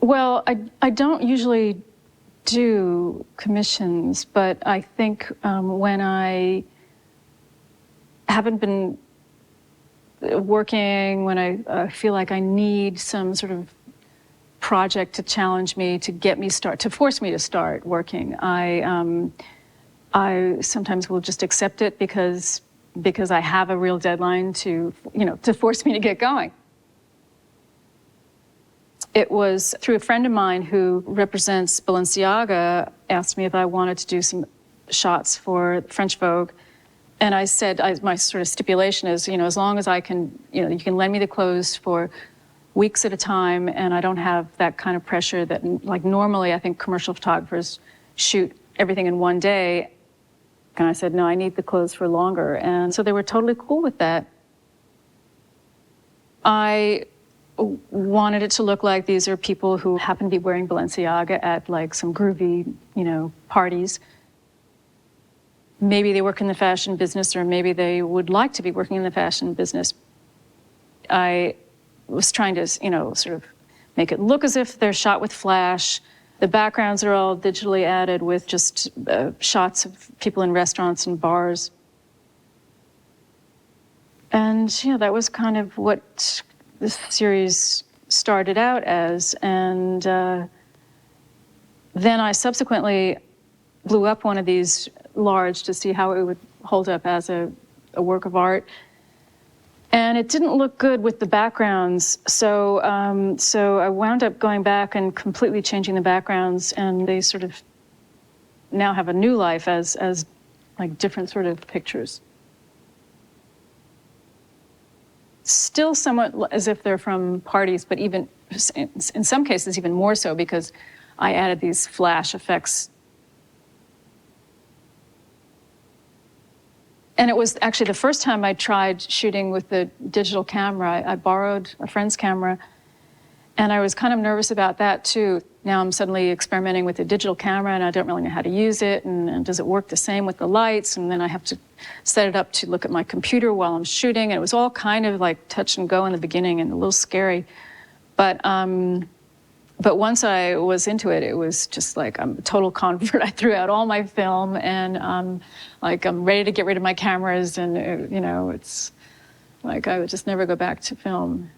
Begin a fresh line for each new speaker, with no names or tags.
Well, I don't usually do commissions, but I think when I haven't been working, when I feel like I need some sort of project to challenge me, to get me to force me to start working, I sometimes will just accept it because I have a real deadline to force me to get going. It was through a friend of mine who represents Balenciaga, asked me if I wanted to do some shots for French Vogue. And I said, my sort of stipulation is, as long as I can, you can lend me the clothes for weeks at a time, and I don't have that kind of pressure that, like, normally I think commercial photographers shoot everything in one day. And I said, no, I need the clothes for longer. And so they were totally cool with that. I wanted it to look like these are people who happen to be wearing Balenciaga at like some groovy, parties. Maybe they work in the fashion business, or maybe they would like to be working in the fashion business. I was trying to, sort of make it look as if they're shot with flash. The backgrounds are all digitally added with just shots of people in restaurants and bars. And that was kind of what this series started out as. And then I subsequently blew up one of these large to see how it would hold up as a work of art. And it didn't look good with the backgrounds, so I wound up going back and completely changing the backgrounds, and they sort of now have a new life as like different sort of pictures. Still somewhat as if they're from parties, but even in some cases even more so, because I added these flash effects. And it was actually the first time I tried shooting with the digital camera. I borrowed a friend's camera, and I was kind of nervous about that too. Now I'm suddenly experimenting with the digital camera, and I don't really know how to use it, and does it work the same with the lights? And then I have to set it up to look at my computer while I'm shooting. And it was all kind of like touch and go in the beginning and a little scary. But once I was into it, it was just like I'm a total convert. I threw out all my film, and I'm ready to get rid of my cameras, and it's like I would just never go back to film.